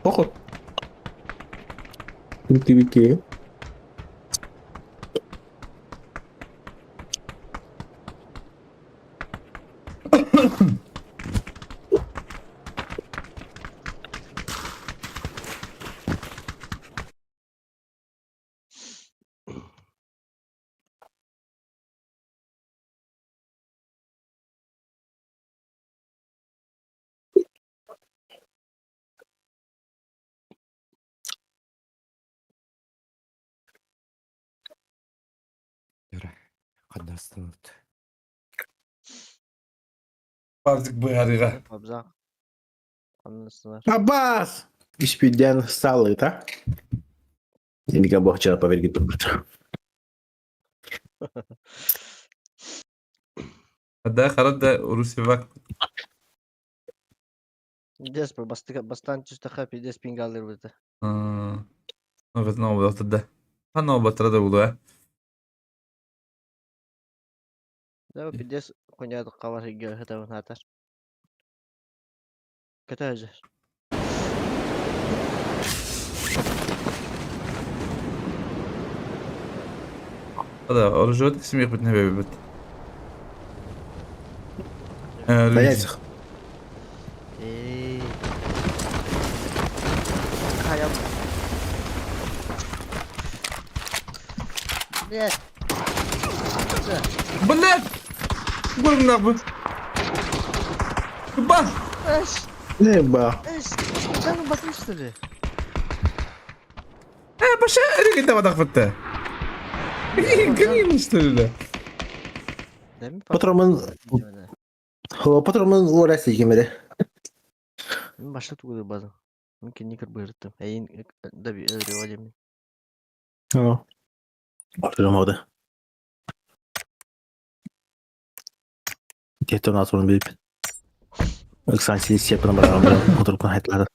Похуй. Вики. Yürü. Kadastı. Artık bu harika. Абзак. Анысылар. Аббас! İşbirden sağlığı da. Yeni bohçaya pa vergi tutmuş. Hadi karat da Rusya bak. Деспа, бастан чисто хапи, дес пингалер бите. Evet ne oldu da. Ha ne oldu da oldu. Да, пидес коняды кавар иге хатабын хатар. Катажер. Hadi orucu isim yapıp ne bebek. На яйцах. Эй. Хаям. Нет. Блядь! Гуль нахуй. Ба! Эш, Ne ba? эш. Там басын что ли? Başa öyle gitti bana fıttı. Gülüyor что ли? Дами Patronun patronun uğraştı kemeri. Мен башка тугуду базы. Мүмкүн никер быйырттым. Эйин да би öyle olem. Ha. Patron oldu. Detonatorunu bilip. Aksan silis yapına beraber oturup hayatlarda.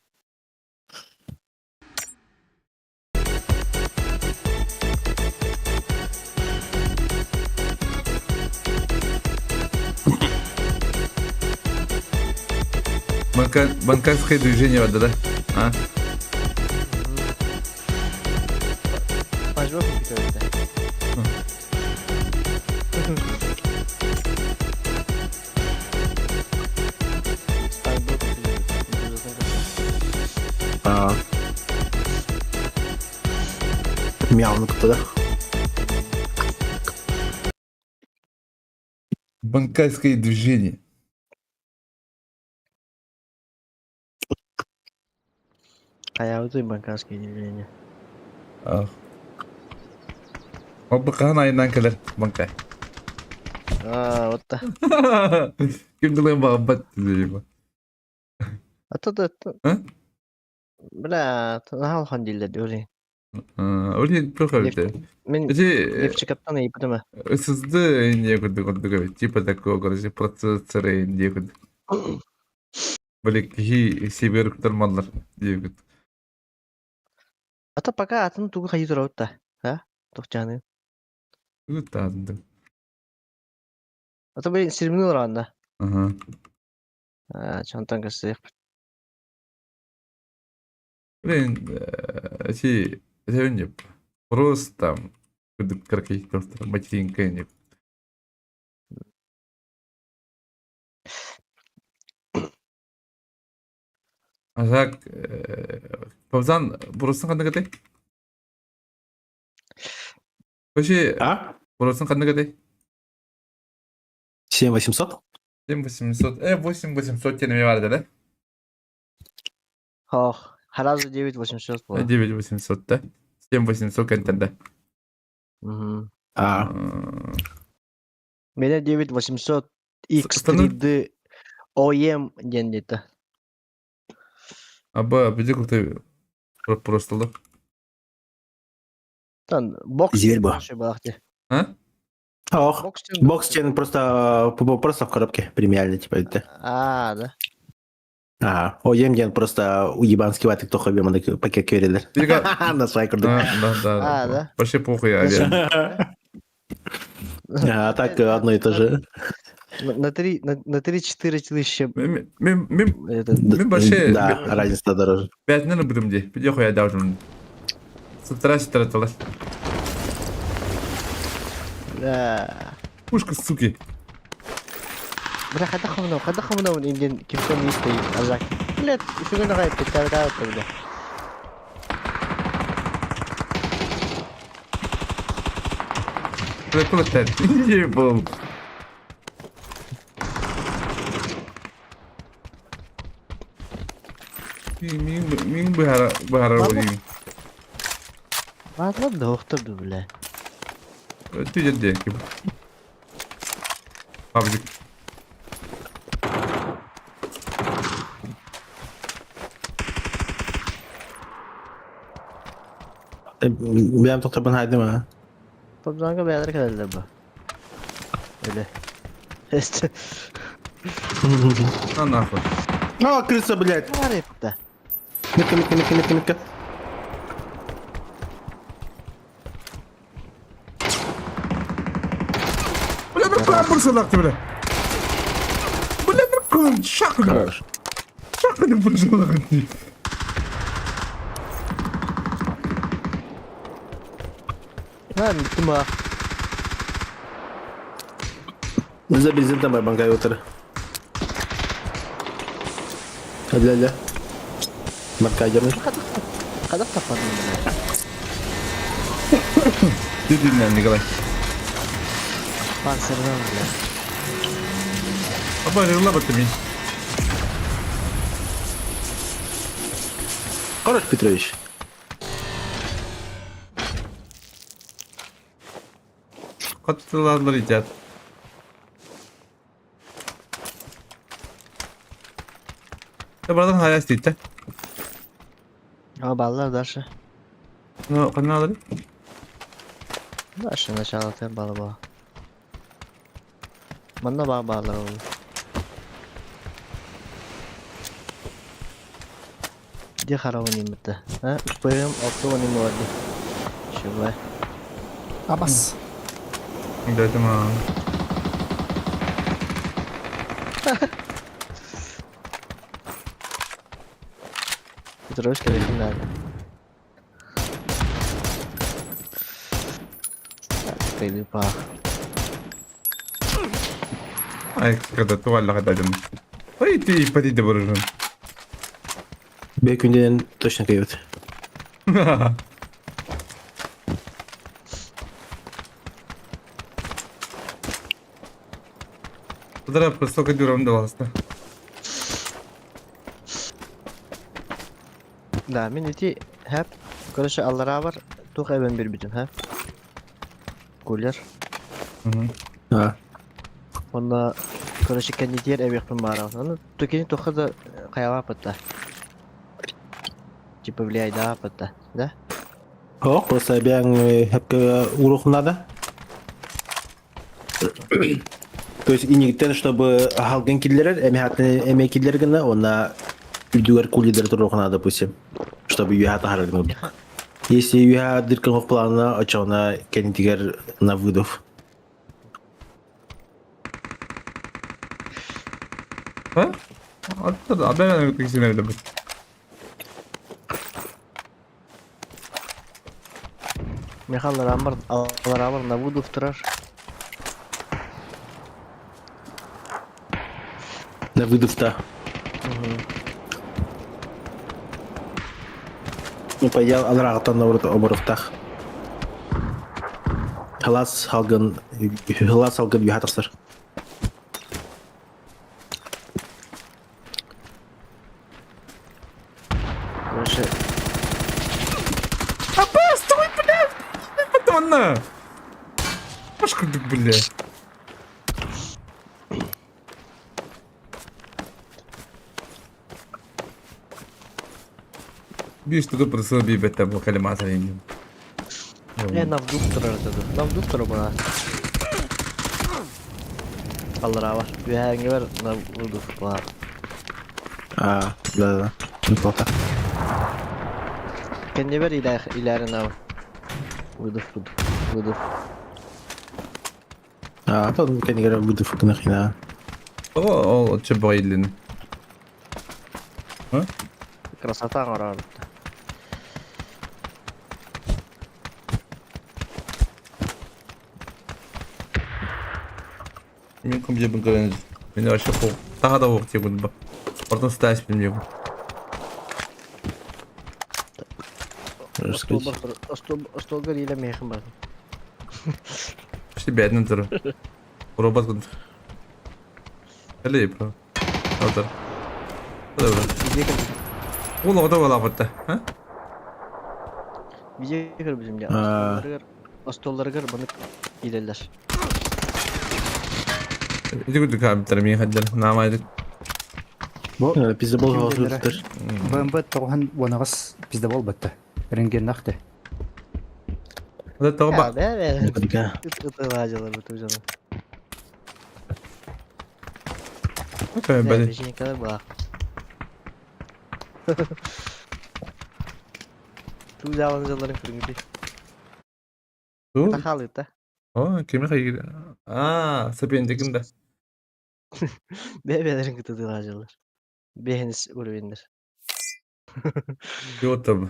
Банкарское движение вода, да? А? Пажок битөйдө. Ha. Miyavını kutladı. Банкарское движение. Каябыты банкарский движение. Ah. O bakan ayından kadar banka. Вот та. Kim kılıyor babat diyor. А то да. А? Бля, нахал хандилде дөрү. Öyle çok öyle. Мен Эти нефтекаптан ийпитиме. сызды не курдук типа такого короче процессоры не курдук. Böyle ki сибир кутармалар diyor. Ата пока атын тугу хайы турабыт да. Ha? Тохчаны. Evet ağzında. Ата бей сирмини уранда. Aha. Чантан касык. Блин, эти не просто там курдук каркай просто материнка не. А так, Павзан, бурастың қандай қадай? Вообще, А? бурастың қандай қадай? 7800? 7800, 8800 тенеме барды, да? Хох. Харазы 9800 было. 9800, да? 7800 кәнтен, да? А. Мене 9800 Стану? X3D OEM дендеті. Аба, бізде көкті просто да? Тан бокс. Зверь ба. А? Ох. Бокс. Боксчен просто в коробке премиальный, типа это. Да. Ага. О, емден просто уебанский ватик, кто хобби, мы пакет кередер. На свайкер. Да. Вообще похуй, Алия. А так одно и то же. На 3-4 тысячи Мен этот, вообще Да, разница дороже. бәтінен бұдым де. Біде қоя даужым. Сытыра талас. да. Пушка, суки. Бля, когда хомнов инден кипсон не стоит, а Жак. Блядь, фигу на хайпе, тогда. Приколотен. Не был. Мин бахара вадим. Ладно, доктор, бля. Ты где? Пабжик. Benim toktobun haydi mi? PUBG'ga beraber geldiler bu. Öyle. İşte. На нахуй. О, крыса, блядь. Var hep Ника. Бля, прикольно бурсалак ты, бля. Бля, прикольно. Шаг, бля. Хорош. Шаг, не бурсалак ты. Ha, bittim ha. За бензин там бангай отыр. Hadi. Marka ajarmış. Kadar tapadın bile. Düdüğünden Nikolay. Panserden bile. Baba yolla bakayım. Хорош, Петрович. Katılarlar icat. Ya buradan hala isteyecek. Ama ballar daşı. Ne alır? Daşı ne çalatayım balı bağı. Bana bağlar oldu. Dia kara oynayayım bitti. Ha? Benim okta oynayayım vardı. Şöyle. Abbas. Dedim ha. Terus kira-kira nerede? Kayak lupa. Ay kada tuvalle kadar dedim. Ay ti pati de vurursun. Belki önceden точно kayıt. Udah просто кадюром давался. Da, men iti hep karşı Allah'a var. Tuh ben bir bütün hep. Kuller. Ha. Onda karşı kendi diğer ev yapım var. Onu tukini tuh da kayawa pata. Типа влияет, да, пата. Да? О, просто ben hep урухнада. То есть инегден, чтобы халген киллерер, эме киллер гына, она үйдүгер кулидер турухна, допустим, чтобы юха тахаргнул. Если юха дыркан в плана, очауна кенитигер на выдов. Ha? Hatta ben öyle ikisini evde bak. Михаллар амыр на буду вторар. На выдов-то. Ну, пойдем, алрагатан на оборотах. Халас халган юха тахсар. Короче, Стой, блядь! Патонна! Пашка, блядь. Bir штука просто bir bette bu kelime sayın. на вдух вторар dedi. На вдух вторар bana. Allah'a var. Bir hangi var na budu var. А, да. Неплохо. Kendi ver ileri na. Budu. А, то кенигер выдов нахина. O çöpe elini. Красота қарарып. Мен кім жебін көріңіз. Мен вообще қоқ. Тағы да оқ тегін ба. Ортын стайс білмеймін. Остолгар ile meyxin бар. İşte bədinin тұры. Robot күн. Әлі епі. Отыр. Ол ода ола бұтты. Bize kır bizimle. Ostolları kır bunu ilerler. İdi күдік абиттар мен қаддар. Намайды. Bizde bol havasızdır. БМВ тоған онағыз бізде бол бітті. Ренген нақты. Ода тоғы бақ. be. Dikkat. Itı ağacalar bu canım. Bakayım Ne böyle. peşine kadar bak. Tuğ ağacaların kırmızı. Dur. Takalı da. Aa, kime kayır? Aa, sependekinde. Bebelerin kıtığı ağacalar. Beheniz ölüvendir. Yok tabi.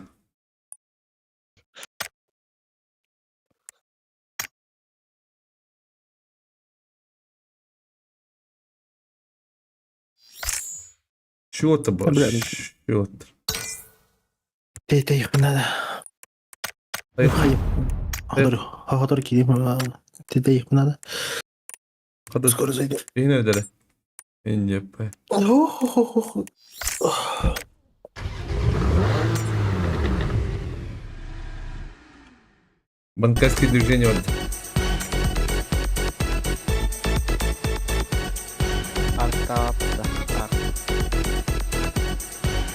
Şu tabi. Şu. Tey yıkına. Hayır. Hayır. Havadır gideyim. Tey yıkına. Kadar Skoro zeydi. yine ödele. İnce yapay. Банковские движения вот. Arka kapıda.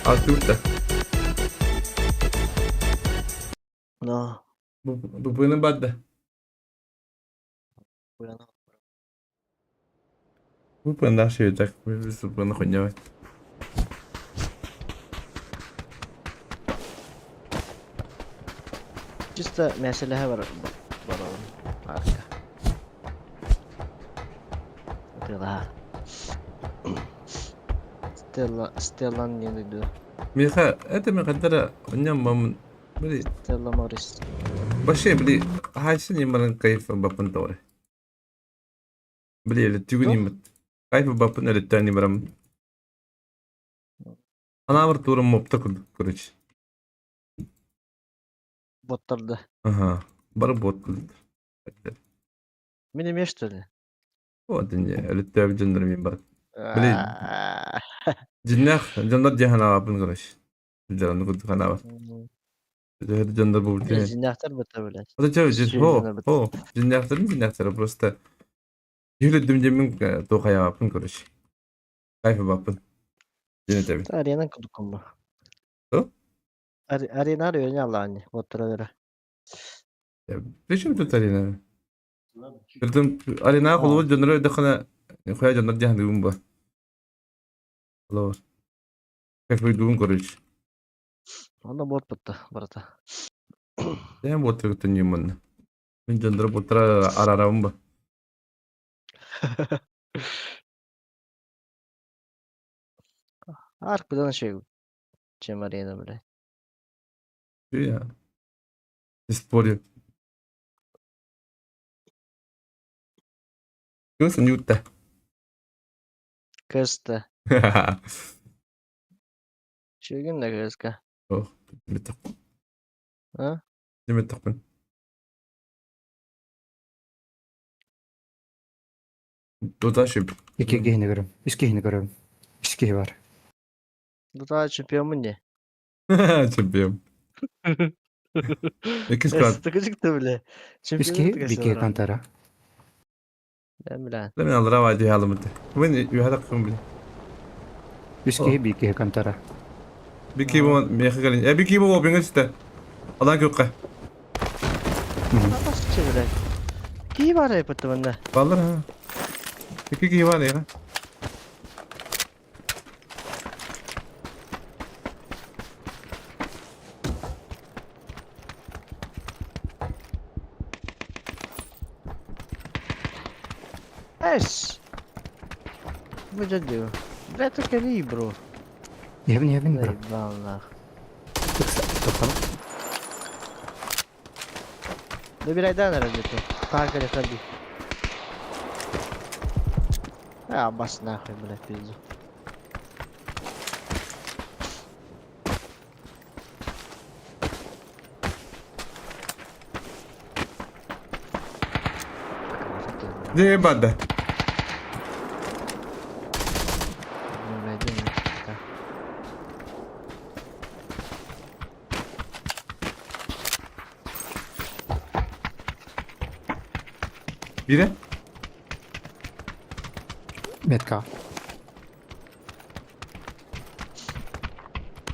А тут-то. No. Bu benim badda. Bu yana. Bu benim daha şey olacak. Bu benim konya. Cüsta mesele var. Var oğlum. Arka. Stella. Stella'nın yanıydı. Миха, это мы когда у меня мам, бли, Stella Morris. вообще бли, хайсы не малын кайф бапын тауы. Бли, или тюгу не мат. Кайф бапын или тани барам. Она var турым мопта короче. Botlardı. Ага, бар бот. Benim eş öyle. Вот не, или тюг джендер мин бар. Блин. Джиннах, джендер джахана бапын короче. Джанды куд хана бар. Джендер бул. Zinahtar bu tabi. Это что, джиннахтар просто. Юле дымдемин тохая бапын короче. Кайф бапын. Yine tabii. Arayanın kudukun bu. Hı? Arayan arıyor ne Allah'ını. Botlara göre. Причем тут арена? Притом арена холод жанры дохана хоя жанр жахан дүүн ба. Холод. Как вы дүүн короче. Onda bot bitti. Barata. Я вот это не мон. Мен жанр ботра арарам ба. Arkadan şey. Чем arayana böyle. Я. Спорю. Кус ньюта. Kızdı. Şu gün de kızka. Ох, метак. Ha? Не метак ben. Туда şey. Екі кейіні көрім. Үш кейіні көрім. Үш кейі бар. Bu da çempiyon mu ne? Чемпион. İki squad. Sıkı çıktı bile. Үш кейі, bir кейі кантара. Ben bilen. لا من الله روادي هذا متى. وين يهلكم بي. Үш кейі, bir кейі кантара. بيكي بو ميخالين. يا بيكي بو بينجسته. الله يكوكا. Nasıl çevire? İyi var ya yapıttı bende. والله ها. بيكي كي والي ها. Es. Бежать. Блядь, только ри, бро. Явин, бро. Заебал нах. Тоқтама. Добирай да, где-то. Парка ходи. А, бас нахуй, блядь, пизду. Де ебать да? Ну, найди меня. Так. Biri? Метка.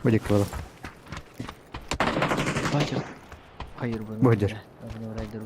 Бөдек болды. Батер. Hayır bunu. Бөдер. Bunu Raider.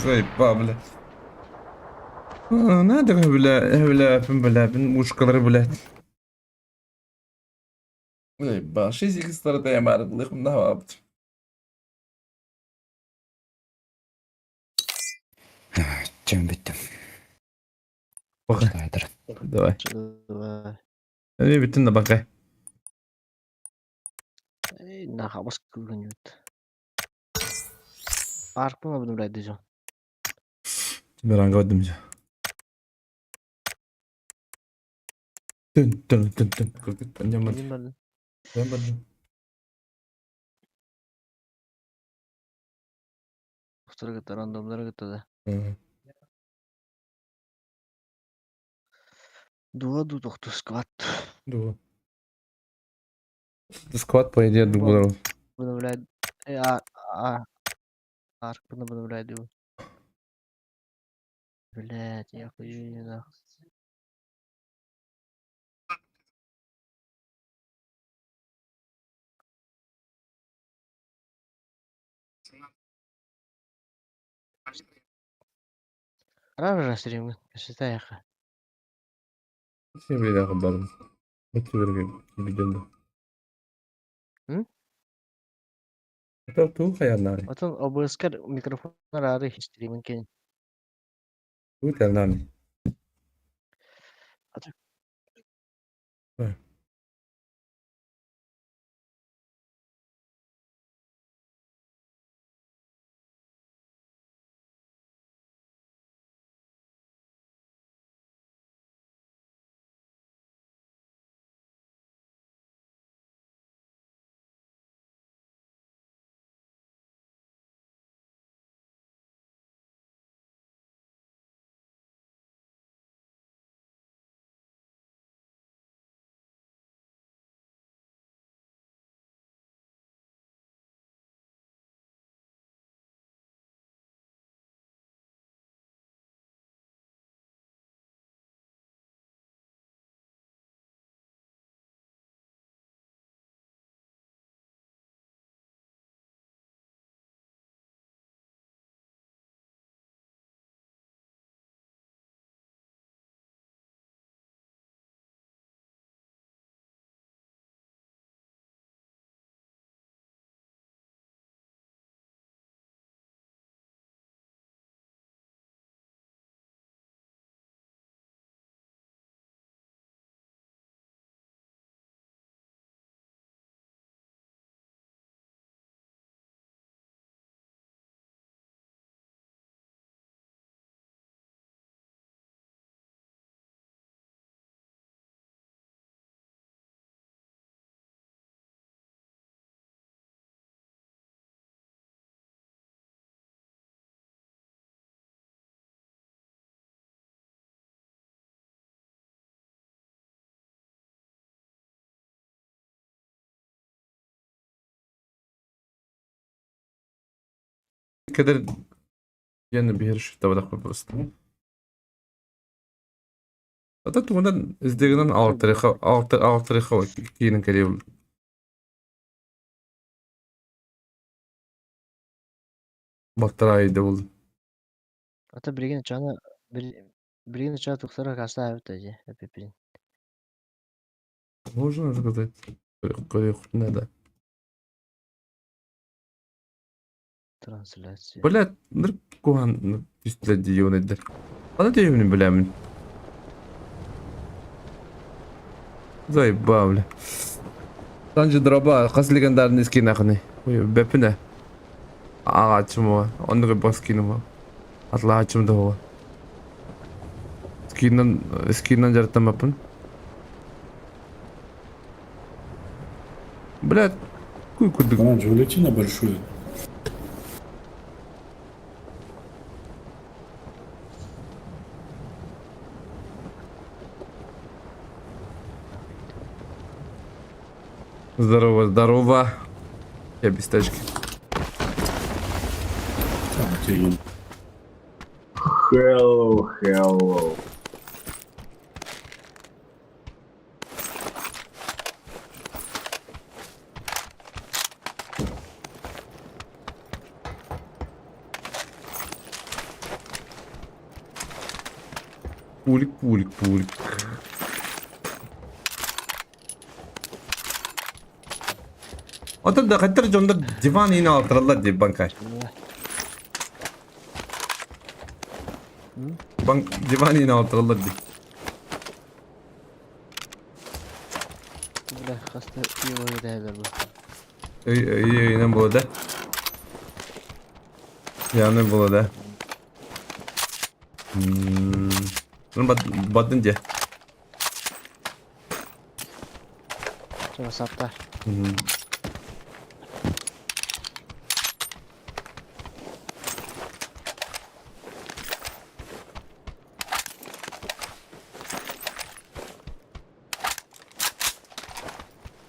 Заебал, блядь. Надо, бля, мушкалары, блядь. Заебал, 6 стороны я марат, лыхом навабт. Чем беттім. Bakın, Слайдер. давай. Давай. Hadi bitin de bakay. Ey, нахуй, бас кылган жут. Парк мı bunu Raider? Ben hangi ödüm ya? Dön. Kırdık, ben yapmadım. Benim ben. Ben yapmadım. Устра гыта, рандомлар гыта да. Hı. Дуаду тоқту сквад. Dur. Squad по идее дублеров. Обновляет. Арк обновляет его. Блять, я хуй нахуй. Рано же стримы, считай яха. Şey bir daha kabarım. Oturuyor gibi döndü. Hı? Hatta tu hayalnari. Потом обыскать микрофон рары стриминг кен. Tu hayalnari. kadar yani bir her şey tabadak yapıyorsun. Hatta tuğundan izlediğinden ağır tarihe var. Kiyinin kariye olur. Baktara ayda oldu. Ata birigin çana tuksara kasta ayıp da je. Hep bilin. Можно сказать. Korea ne da. Translasyon. Böyle bir kuhan üstle diyor nedir? Bana diyor benim bilemin. Zay bavle. Sanki droba kas legendarny skin akni. Bepine. Ağaçım var. Onu da baskini var. Atla ağaçım da var. Skinden jartam yapın. Блядь, kuy kurduk. Раньше улети на большую. Здорово, здорово. Я без тачки. Там тебе Hello. Пулик. Otur da kaçtır jonda divan yine altırlar diye bankar. Divan yine altırlar diye. Bile kasta iyi oyunu değerler bu. İyi ne bu da. Yani bu da. Bunu badın diye. Çana saptar.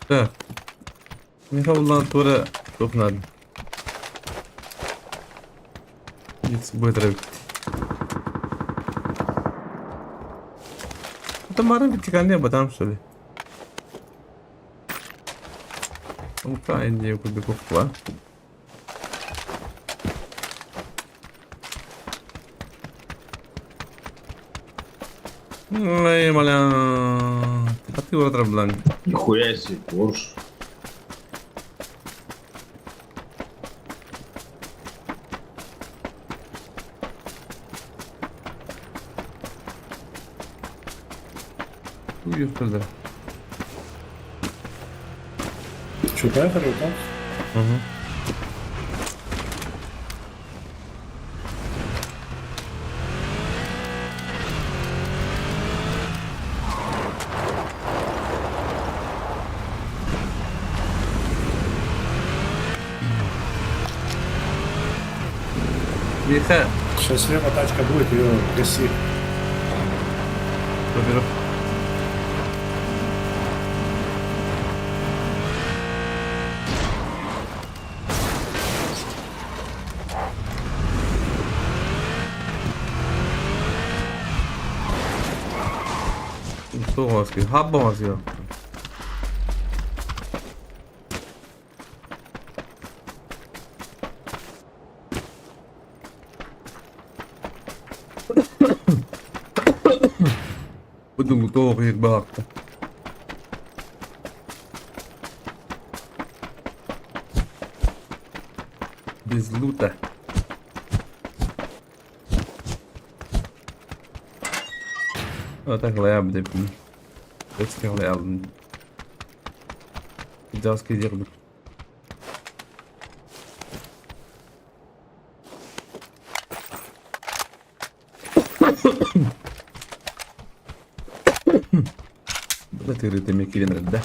Да. Михаил Тура çok надо. Git быстро. Это маран битиканне батам что ли? Он кайне кубиков два. Ай, маля. Ты вот бланк. Нихуя себе, Порш. Уехали. что, поехали там? Угу. Миха, Сейчас слева тачка будет, ее гаси. поберу. Что у вас? Хабба у вас я. Буду готовий багато. Без лута. Так лая буде. Детський лая. Піджавський дірбик. Burada tırı demek ki nerede?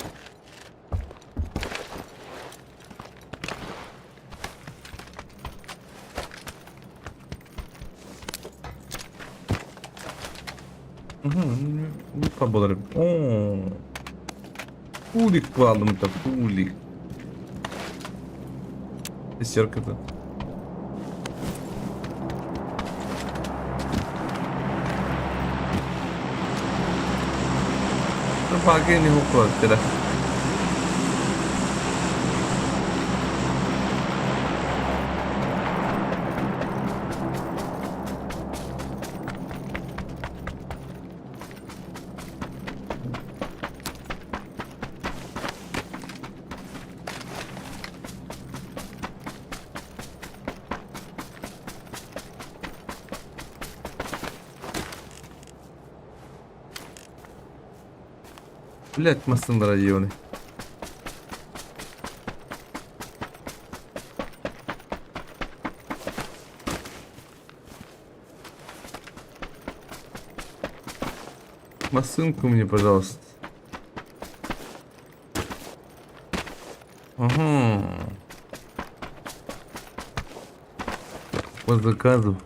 Bu kabloları. Пулик валом-то, пулик. Пятерка-то. Баги не уходит, да. Блять, Масын районы. Масынку мне, пожалуйста. Ага. По заказу.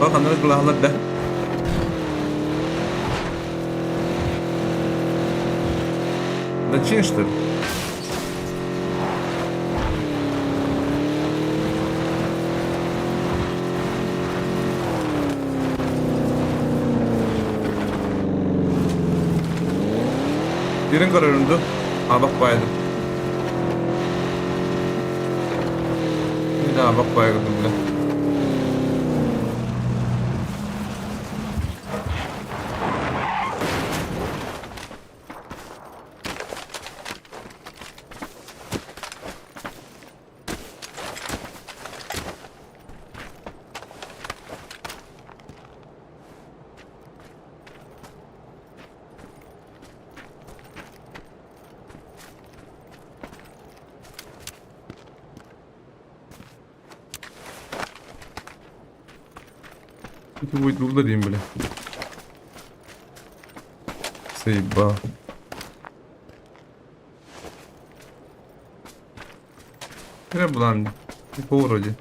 Có khả năng là lật đấy. Зачин, что ли? Birini görüyordu. Ha bak baydım. Bir daha bak baydım bile. Это будет ударим, бля. Сейба. Треба нам. И по вроде.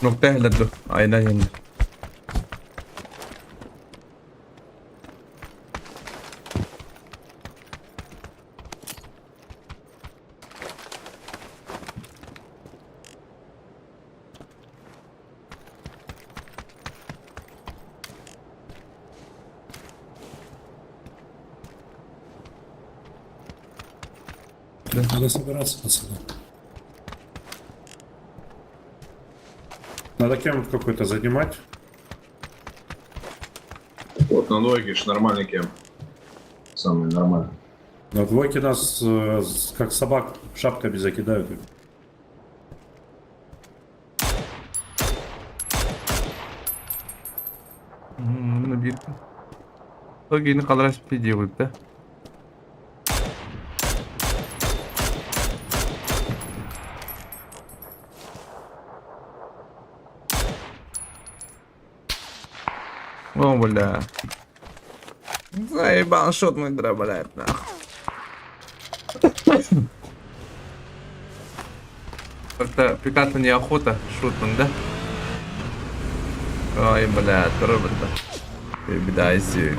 Noktaya helal. Aynen yandı. Надо собираться, пацаны. Надо кемп какой-то занимать. Вот на двойке ж нормальный кем. Самый нормальный. На двойке нас как собак шапками закидают. Набирка. Окей, ну қалдыраш не делают, да? О, бля. Заебал шот мой дробляет, нахуй. Как-то пикаться неохота, шутман, да? Ой, бля, робота. Бедайся.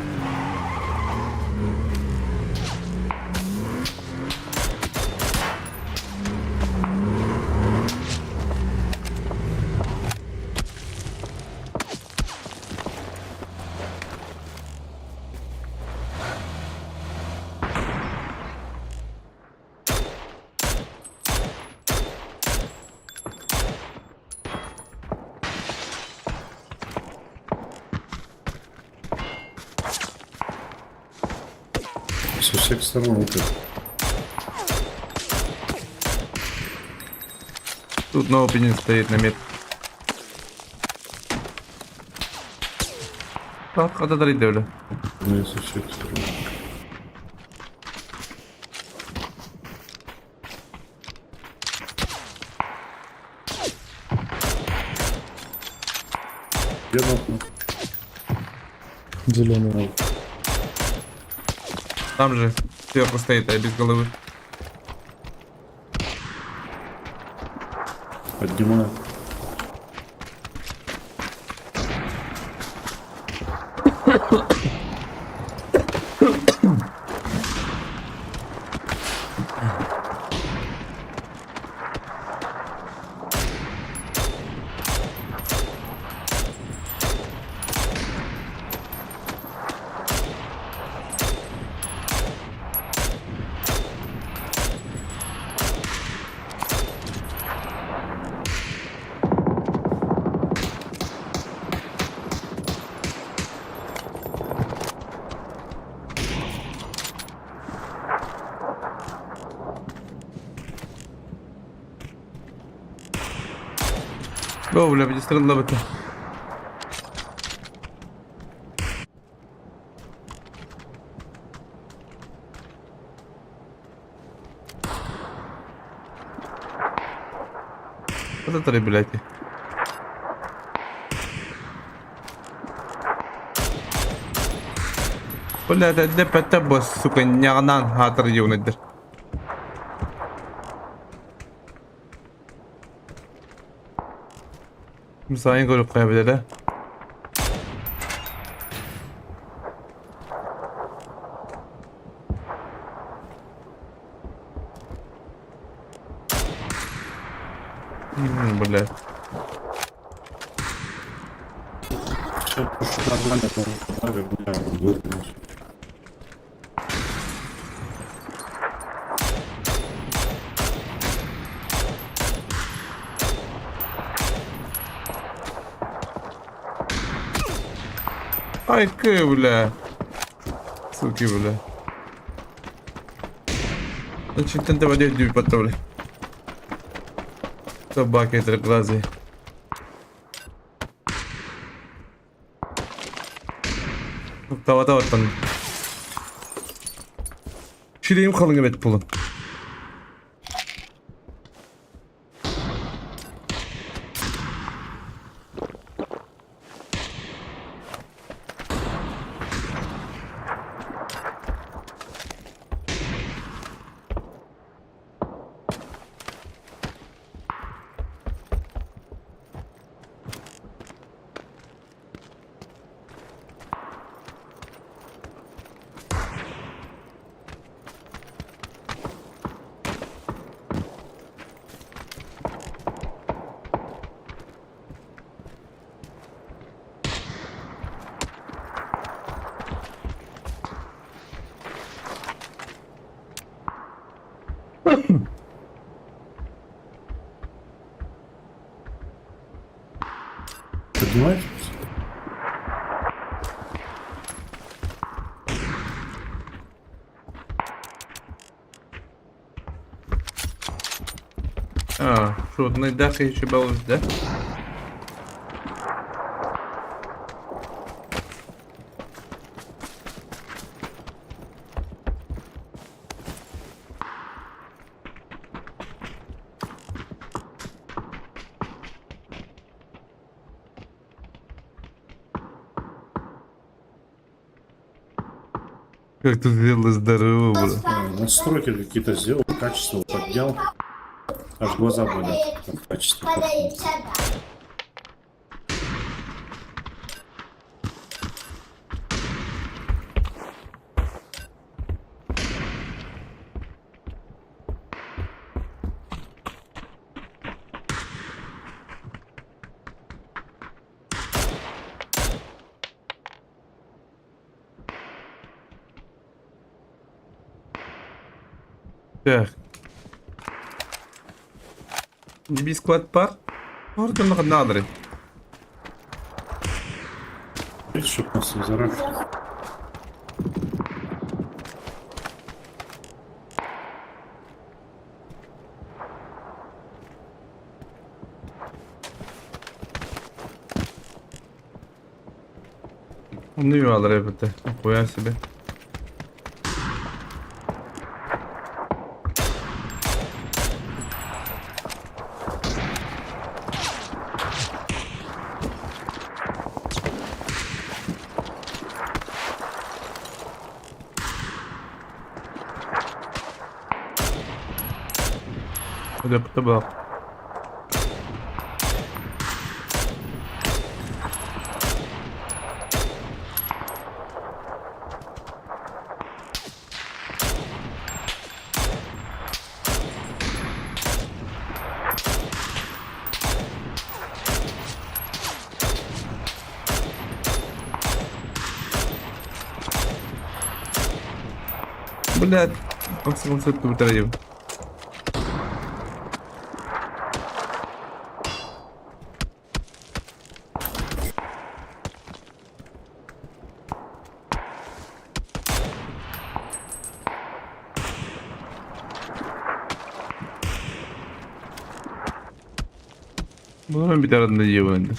Со всех сторон вот это. Тут на опене стоит намет. Так, отодарить devle. Ну, со всех сторон. Где нахуй? Зеленый. Там же сверху стоит, а без головы. Поднимаю. О, бля, підістрелила би ти. Куди ти, блядь? Бля, де пете бос, сука, нягнан хатер юнидер. Müsaade görüp kaybeder. Блядь. Все, нормально, по-моему. Ай, ки, бля. Суки, бля. Значит, ты давай дюй потом. Собаки треклазы. Tava там. Şireyim kalın evet pulun. Поднимаешь? А, що, не дахи ще балось, да? Как тут сделали здорово, бро. Настройки какие-то сделал, качество поднял. Аж глаза болят от качества. Так. Бискват пар? Orada ne kadar? Видишь, чтоб нас не зарать. Onu yuvarlar elbette. Koyar себе. Hadi bu tabağa. Блядь, максимум сутки витратив. Bunun bir tarafında yiyor bende.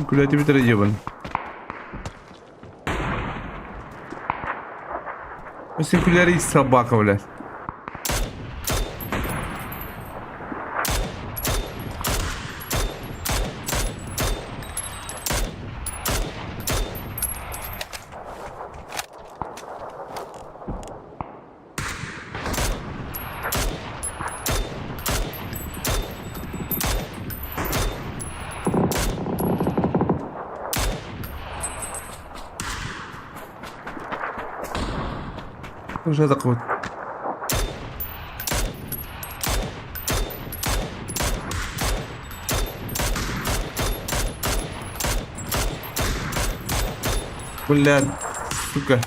Kuleti bir tarafı yiyor bana. Синкуляри собака, блядь. Уже هذا قوت. Блядь, сука.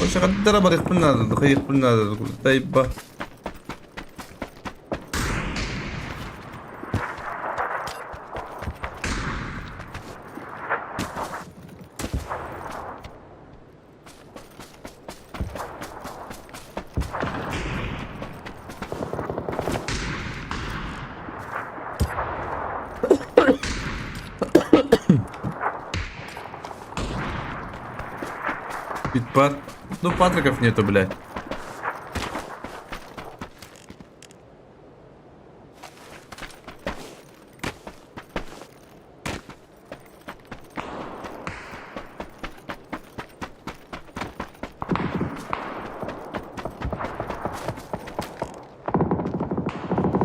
وش قد ضرب يقبلنا هذا يقبلنا هذا طيب با. Ну, Патриков нету, блядь.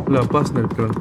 Бля, опасно экран.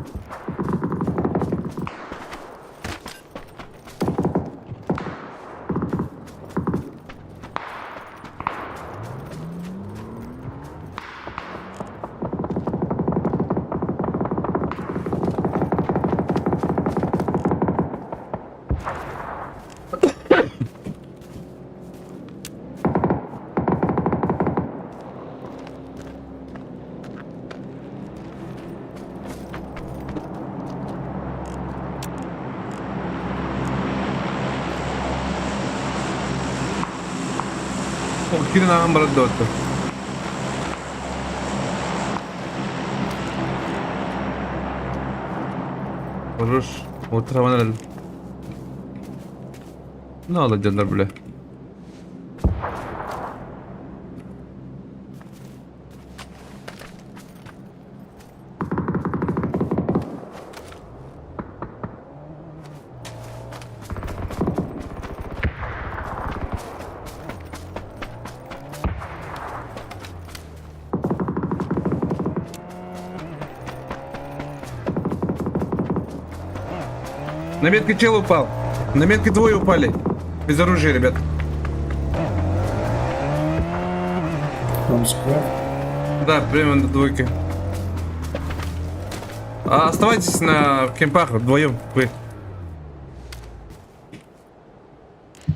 Кирин ағам барады да отты. Хорош. Отыраман әлі. Ne alacaksınlar bile? На метке чел упал. На метке двое упали. Без оружия, ребят. Там склад. Да, прямо на двойке. А оставайтесь на кемпах вдвоем. Вы.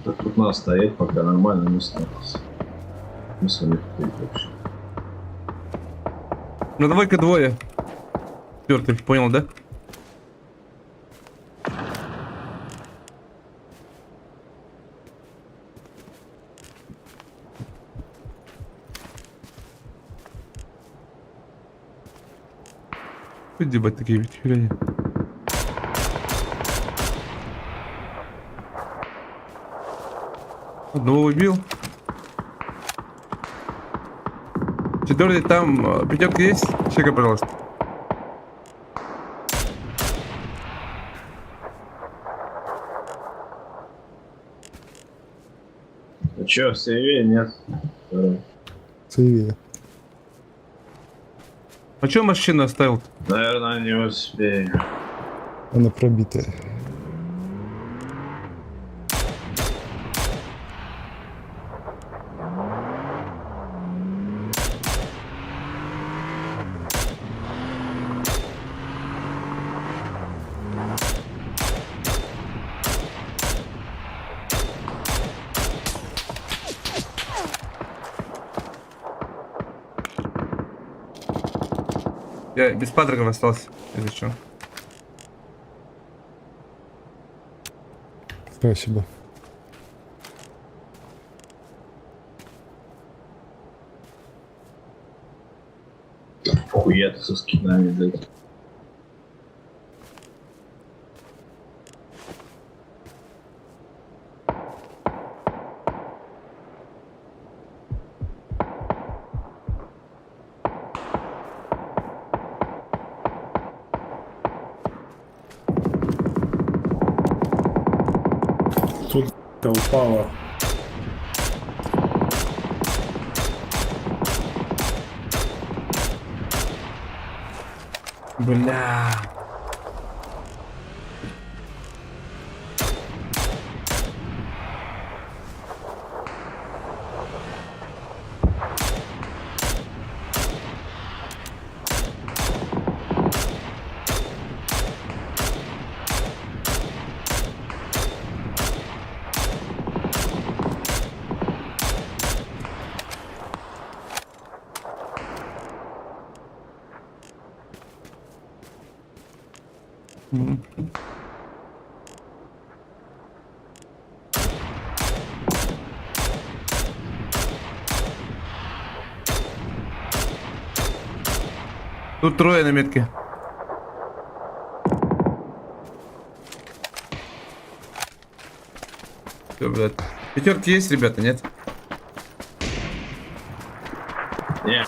Так тут надо стоять, пока нормально не становится. Смысл не ходить вообще. На двойке двое. Четвертый, понял, да? Иди, бать, такие вечеринки. Одного убил. Четвертый там, пятерка есть? Чекай, пожалуйста. А чё, в сейве нет? Сейве. А чё машину оставил? Наверное, не успею. Она пробитая. Я без патриков остался, если что. Спасибо. Хуя ты со скинами, блядь. Тут упала. Бля. Тут трое на метке. Всё, блядь. Пятерки есть, ребята, нет? Не.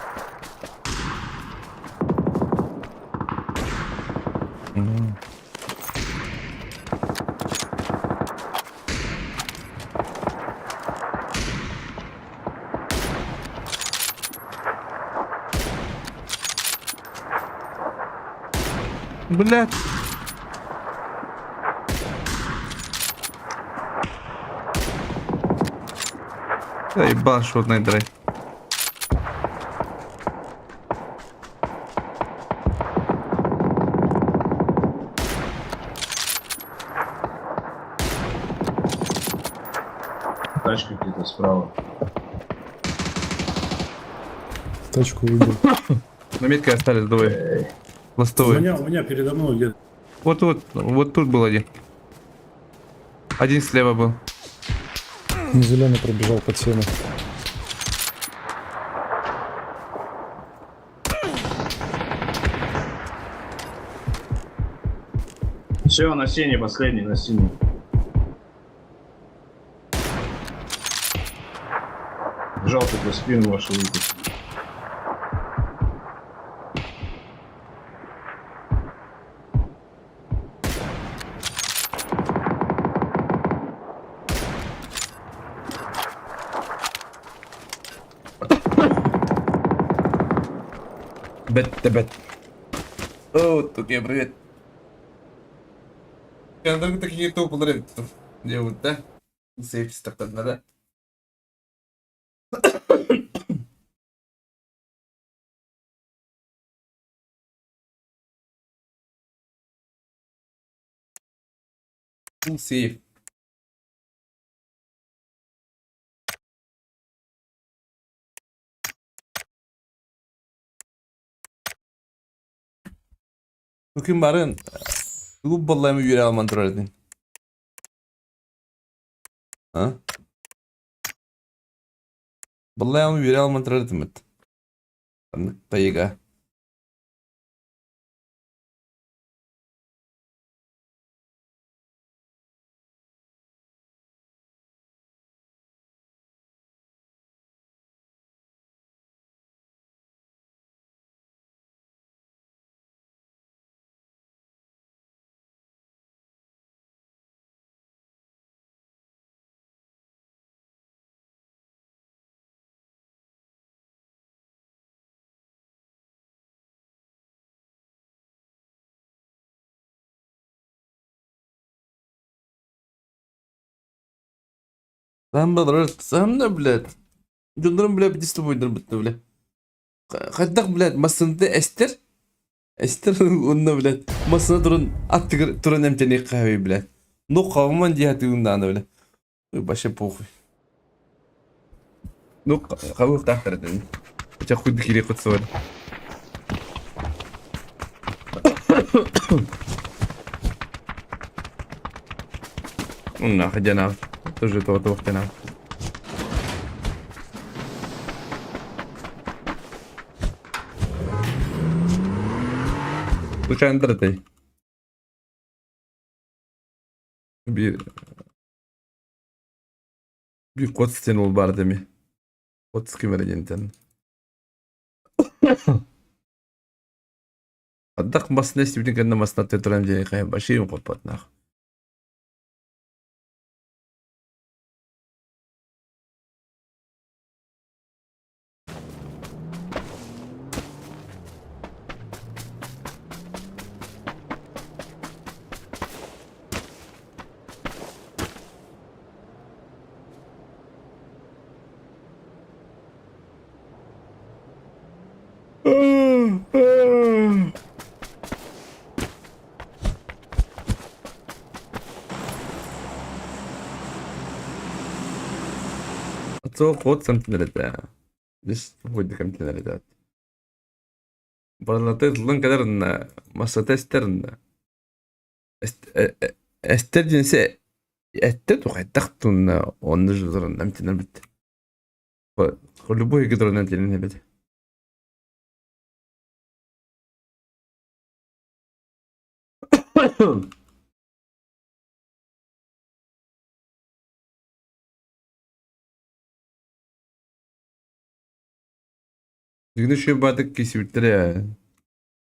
Блядь. Да ебал, шотный драй. Тачка где-то справа. Тачку выбил. На метке остались двое. Ластовые. У меня передо мной где-то. Вот тут был один. Один слева был. На зеленый пробежал под сену. Все, на синий, последний, на синий. Желтый за спину вашу выпустил. Бет. О, тут я привет. Kendimi такие топları diye burada. Safety takladığında. Safe. Bugün barın bu ballayımı yüreğe alman durardın. Ha? Ballayımı yüreğe alman durardın mı? Anlık dayıga. Sen bana sen ne bled? Jundurum bile bir disti boydur bitti bile. Kaddak bled masında ester. Ester onunla bled. Masına durun attıgır durun emteni kahve bled. No kavman cihati bundan öyle. Başa poğuy. No kavuk tahtar edin. Çak kudu kiri kutsu var. Нахуй, Диана. Тоже то вахтена. Случайно дратый. Bir kod siteni ol barda mi? Kod skimere jenten. Addak masna istibdin kanna masna tetram jeni kayın başıyım kopatnak. So kod santinlerede. Biz koyduk santinlerede. Balatı lan kadarına masa testlerinde. Ester cinsi ette tuğay taktığında onu juzlarında mtiner bitti. Kullu bu yıkıdır onun elinin hebedi. Zigde şu bardak kesibitleri ya.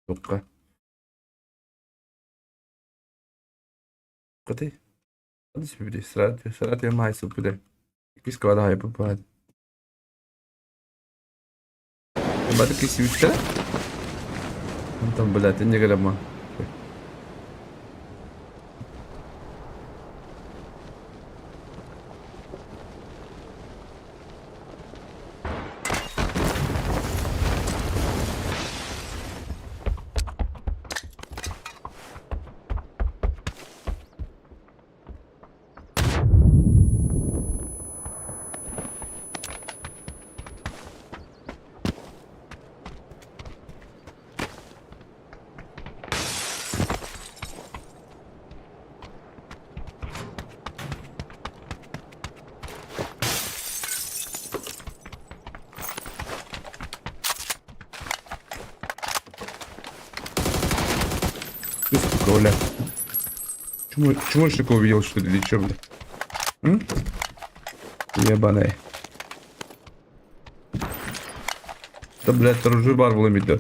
Yokka. Katı. Hadi bir sırat ya mahis bir. Kis kadar hayır bu hadi. Bardak kesibitleri. Tam belatin yakalama. Коля. Чему ж такое увидел, что ли, или чё, бля? Ебаный. Да, блядь, оружие бар вломить, да.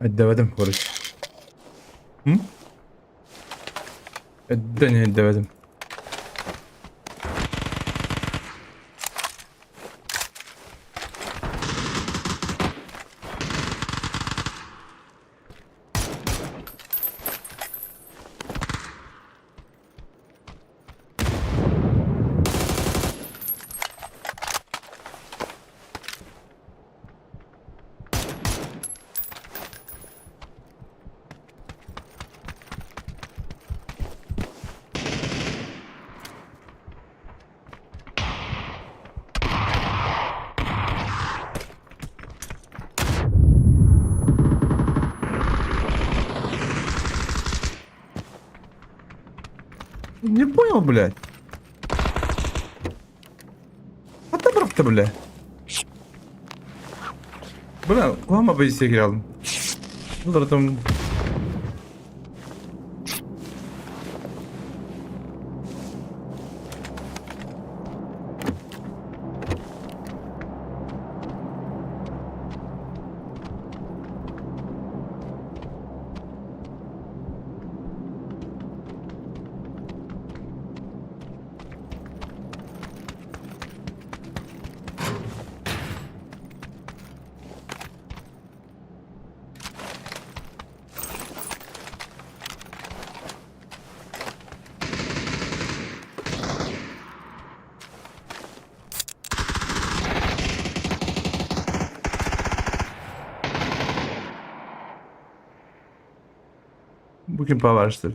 الدوادم خرج. الدنيا الدوادم. Не понял, блядь. А ты брат-то, блядь. Buna kulağıma bir istek aldım. Buldurdum. Bu kim pavarıştır?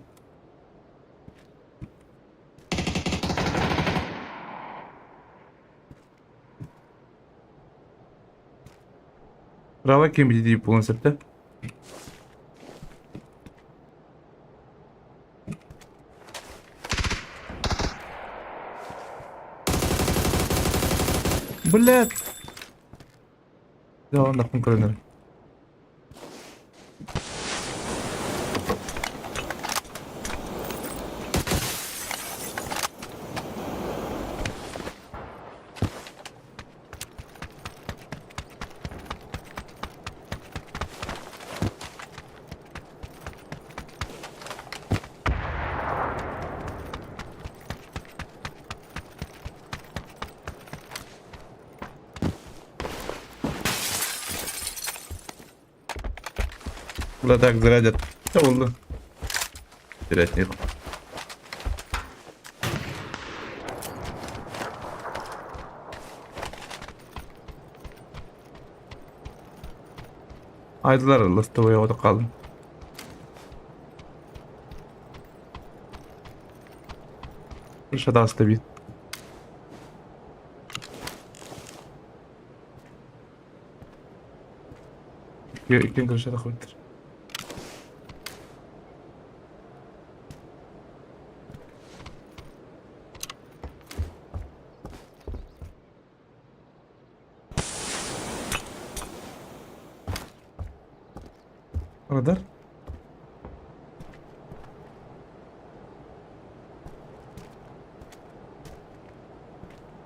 Bravo kim bildi bu konsepte? Блядь. Да, он нахуй коронер. Бля, так зарядят. Все oldu. Терять нет. Aydılar listeye orada kaldım. Aşağıda hasta bir. İkinci aşağıda koydur. Radar.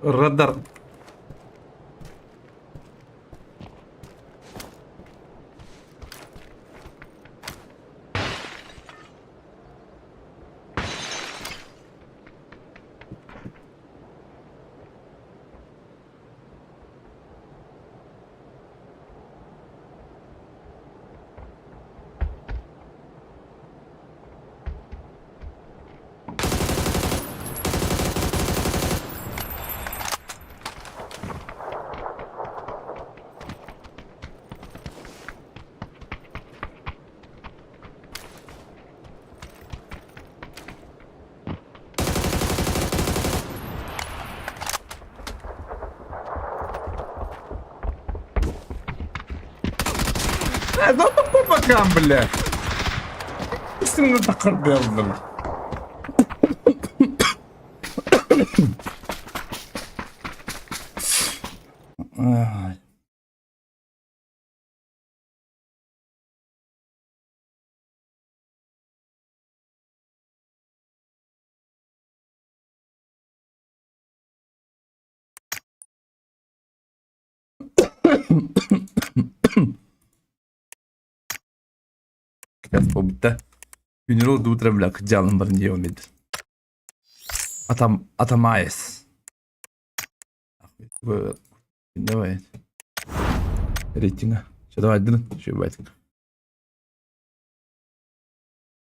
Radar. Dur bakalım bile. İsmini takır diyorum. Ay. Kas bu bitti. Günür oldu utrabla canım barın diye olmadı. Atamayız. Bu ne var? Reytinga. Şurada var değil mi? Şöyle bakayım.